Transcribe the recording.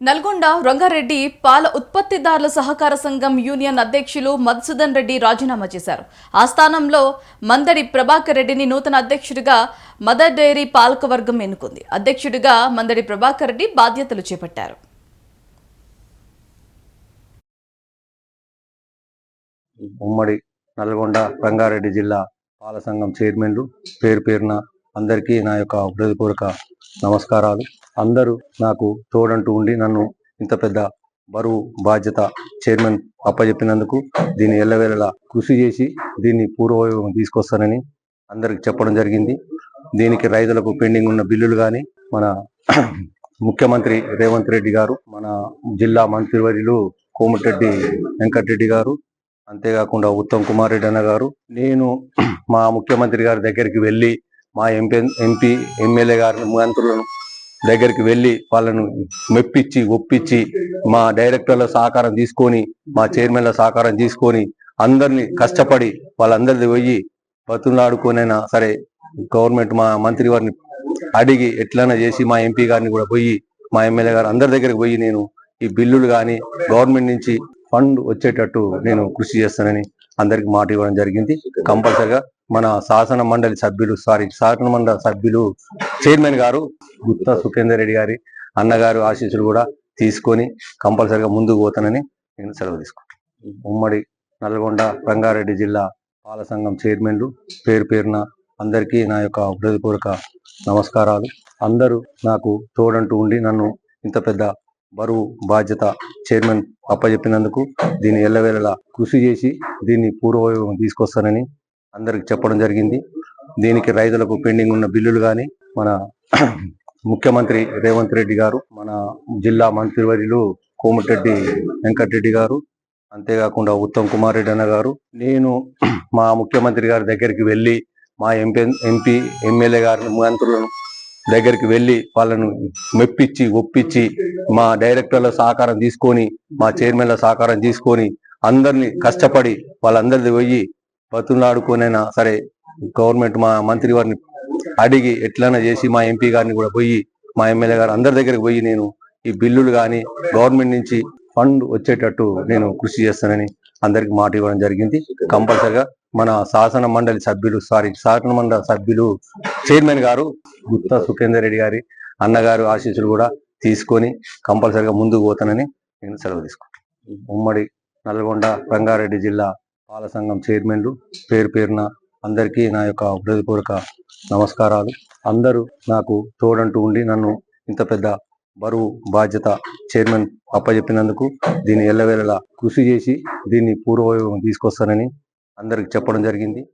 నల్గొండ రంగారెడ్డి పాల ఉత్పత్తిదారుల సహకార సంఘం యూనియన్ అధ్యక్షులు మధుసూదన్ రెడ్డి రాజీనామా చేశారు. ఆ స్థానంలో మందడి ప్రభాకర్ రెడ్డిని నూతన అధ్యక్షుడిగా మదర్ డైరీ పాలకవర్గం ఎన్నుకుంది. అధ్యక్షుడిగా మందడి ప్రభాకర్ రెడ్డి బాధ్యతలు చేపట్టారు. ఉమ్మడి నల్గొండ రంగారెడ్డి జిల్లా పాల సంఘం చైర్మన్లు పేరు పేరున అందరికీ నా యొక్క హృదయపూర్వక నమస్కారాలు. అందరూ నాకు తోడంటూ ఉండి నన్ను ఇంత పెద్ద బరువు బాధ్యత చైర్మన్ అప్పచెప్పినందుకు దీన్ని ఎల్లవేళలా కృషి చేసి దీన్ని పూర్వవైభవం తీసుకొస్తానని అందరికి చెప్పడం జరిగింది. దీనికి రైతులకు పెండింగ్ ఉన్న బిల్లులు కానీ మన ముఖ్యమంత్రి రేవంత్ రెడ్డి గారు, మన జిల్లా మంత్రివర్యులు కోమటిరెడ్డి వెంకటరెడ్డి గారు, అంతేకాకుండా ఉత్తమ్ కుమార్ రెడ్డి అన్న గారు, నేను మా ముఖ్యమంత్రి గారి దగ్గరికి వెళ్ళి మా ఎంపీ ఎమ్మెల్యే గారి మంత్రులను దగ్గరికి వెళ్ళి వాళ్ళను మెప్పించి ఒప్పించి మా డైరెక్టర్ల సహకారం తీసుకొని మా చైర్మన్ల సహకారం తీసుకొని అందరినీ కష్టపడి వాళ్ళందరిది పోయి బతులాడుకోనైనా సరే గవర్నమెంట్ మా మంత్రి వారిని అడిగి ఎట్లైనా చేసి మా ఎంపీ గారిని కూడా పోయి మా ఎమ్మెల్యే గారు అందరి దగ్గరికి పోయి నేను ఈ బిల్లులు కానీ గవర్నమెంట్ నుంచి ఫండ్ వచ్చేటట్టు నేను కృషి చేస్తానని అందరికి మాట ఇవ్వడం జరిగింది. కంపల్సరిగా మన శాసన మండలి సభ్యులు చైర్మన్ గారు గుత్తా సుఖేందర్ రెడ్డి గారి అన్నగారు ఆశీస్సులు కూడా తీసుకొని కంపల్సరిగా ముందుకు పోతానని నేను సెలవు తీసుకుంటాను. ఉమ్మడి నల్గొండ రంగారెడ్డి జిల్లా పాల సంఘం చైర్మన్లు పేరు పేరున అందరికీ నా యొక్క హృదయపూర్వక నమస్కారాలు. అందరూ నాకు తోడంటూ ఉండి నన్ను ఇంత పెద్ద బరువు బాధ్యత చైర్మన్ అప్పచెప్పినందుకు దీన్ని ఎల్లవేళలా కృషి చేసి దీన్ని పూర్వవైభవం తీసుకొస్తానని అందరికి చెప్పడం జరిగింది. దీనికి రైతులకు పెండింగ్ ఉన్న బిల్లులు కానీ మన ముఖ్యమంత్రి రేవంత్ రెడ్డి గారు, మన జిల్లా మంత్రివర్యులు కోమటిరెడ్డి వెంకటరెడ్డి గారు, అంతేకాకుండా ఉత్తమ్ కుమార్ రెడ్డి అన్న గారు, నేను మా ముఖ్యమంత్రి గారి దగ్గరికి వెళ్ళి మా ఎంపీ ఎమ్మెల్యే గారి మంత్రులను దగ్గరికి వెళ్ళి వాళ్ళను మెప్పించి ఒప్పించి మా డైరెక్టర్ల సహకారం తీసుకొని మా చైర్మన్ల సహకారం తీసుకొని అందరినీ కష్టపడి వాళ్ళందరిది పోయి బతులాడుకోనైనా సరే గవర్నమెంట్ మా మంత్రి వారిని అడిగి ఎట్లైనా చేసి మా ఎంపీ గారిని కూడా పోయి మా ఎమ్మెల్యే గారు అందరి దగ్గరికి పోయి నేను ఈ బిల్లులు కానీ గవర్నమెంట్ నుంచి ఫండ్ వచ్చేటట్టు నేను కృషి చేస్తానని అందరికి మాట ఇవ్వడం జరిగింది. కంపల్సరిగా మన శాసన మండలి సభ్యులు చైర్మన్ గారు గుత్తా సుఖేందర్ రెడ్డి గారి అన్నగారు ఆశీస్సులు కూడా తీసుకొని కంపల్సరిగా ముందుకు పోతానని నేను సెలవు తీసుకుంటాను. ఉమ్మడి నల్గొండ రంగారెడ్డి జిల్లా పాల సంఘం చైర్మన్లు పేరు పేరున అందరికీ నా యొక్క హృదయపూర్వక నమస్కారాలు. అందరూ నాకు తోడంటూ ఉండి నన్ను ఇంత పెద్ద బరువు బాధ్యత చైర్మన్ అప్పచెప్పినందుకు దీన్ని ఎల్లవేళలా కృషి చేసి దీన్ని పూర్వవైభవం తీసుకొస్తానని అందరికి చెప్పడం జరిగింది.